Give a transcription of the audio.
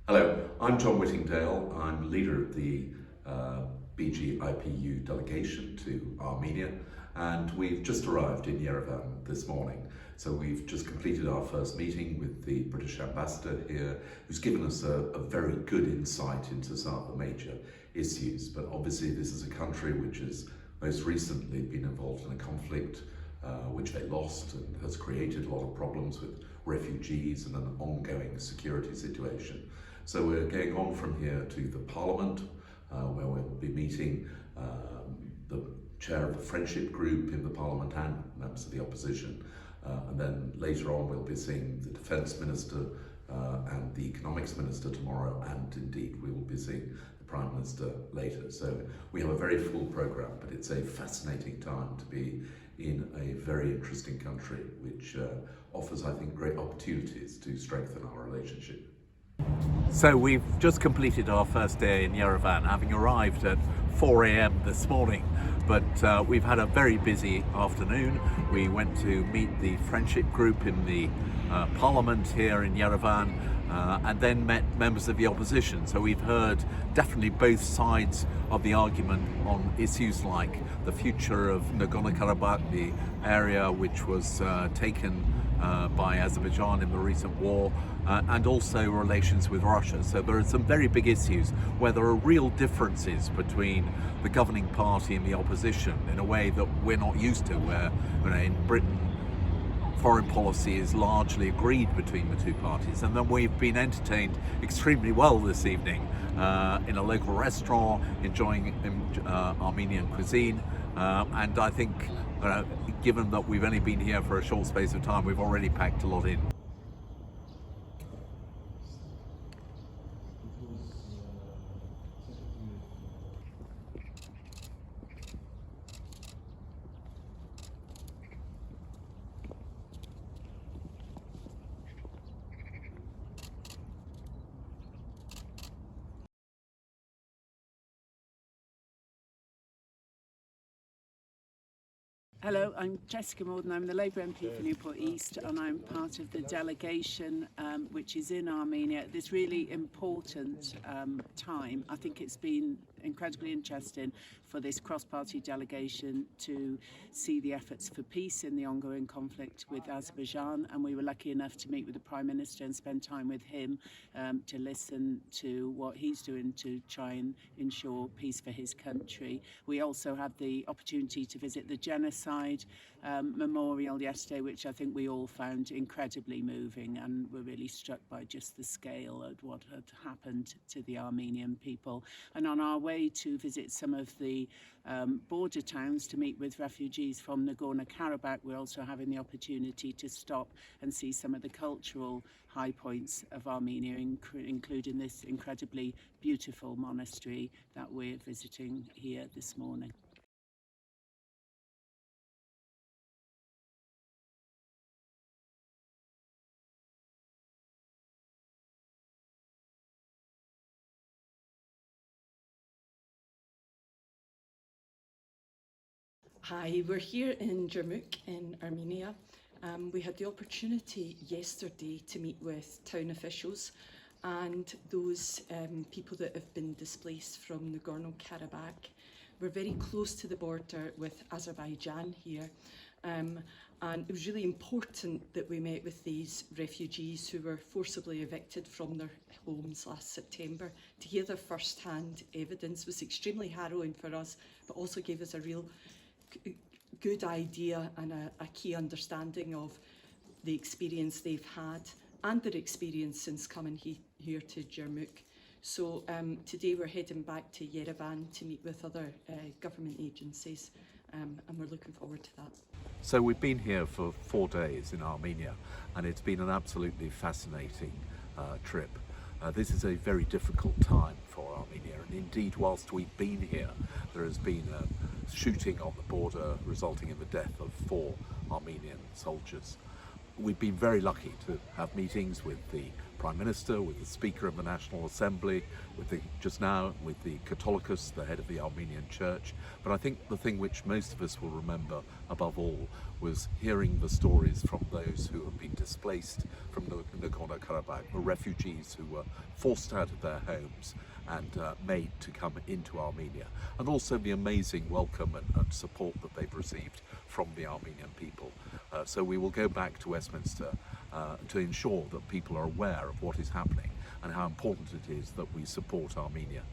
Hello, I'm John Whittingdale. I'm leader of the BGIPU Delegation to Armenia, and we've just arrived in Yerevan this morning. So we've just completed our first meeting with the British ambassador here, who's given us a very good insight into some of the major issues. But obviously this is a country which has most recently been involved in a conflict which they lost and has created a lot of problems with refugees and an ongoing security situation. So we're going on from here to the Parliament, where we'll be meeting the chair of the friendship group in the Parliament and members of the opposition. And then later on we'll be seeing the Defence Minister and the Economics Minister tomorrow, and indeed we will be seeing the Prime Minister later. So we have a very full programme, but it's a fascinating time to be in a very interesting country which offers, I think, great opportunities to strengthen our relationship. So we've just completed our first day in Yerevan, having arrived at 4 a.m. this morning, but we've had a very busy afternoon. We went to meet the friendship group in the Parliament here in Yerevan, and then met members of the opposition. So we've heard definitely both sides of the argument on issues like the future of Nagorno-Karabakh, the area which was taken by Azerbaijan in the recent war, and also relations with Russia. So there are some very big issues where there are real differences between the governing party and the opposition in a way that we're not used to, where in Britain foreign policy is largely agreed between the two parties. And then we've been entertained extremely well this evening in a local restaurant, enjoying Armenian cuisine, and I think given that we've only been here for a short space of time, we've already packed a lot in. Hello, I'm Jessica Morden. I'm the Labour MP for Newport East, and I'm part of the delegation which is in Armenia at this really important time. I think it's been incredibly interesting for this cross-party delegation to see the efforts for peace in the ongoing conflict with Azerbaijan, and we were lucky enough to meet with the Prime Minister and spend time with him to listen to what he's doing to try and ensure peace for his country. We also had the opportunity to visit the genocide memorial yesterday, which I think we all found incredibly moving, and were really struck by just the scale of what had happened to the Armenian people. And on our way to visit some of the border towns to meet with refugees from Nagorno-Karabakh, we're also having the opportunity to stop and see some of the cultural high points of Armenia, including this incredibly beautiful monastery that we're visiting here this morning. Hi, we're here in Jarmuk in Armenia. We had the opportunity yesterday to meet with town officials and those people that have been displaced from Nagorno-Karabakh. We're very close to the border with Azerbaijan here, and it was really important that we met with these refugees who were forcibly evicted from their homes last September. To hear their first-hand evidence was extremely harrowing for us, but also gave us a real good idea and a key understanding of the experience they've had and their experience since coming here to Jarmuk. So today we're heading back to Yerevan to meet with other government agencies, and we're looking forward to that. So we've been here for 4 days in Armenia, and it's been an absolutely fascinating trip. This is a very difficult time for Armenia, and indeed whilst we've been here there has been a shooting on the border resulting in the death of 4 Armenian soldiers. We've been very lucky to have meetings with the Prime Minister, with the Speaker of the National Assembly, just now with the Catholicos, the head of the Armenian Church. But I think the thing which most of us will remember above all was hearing the stories from those who have been displaced from from Nagorno-Karabakh were refugees who were forced out of their homes and made to come into Armenia, and also the amazing welcome and support that they've received from the Armenian people. So we will go back to Westminster to ensure that people are aware of what is happening and how important it is that we support Armenia.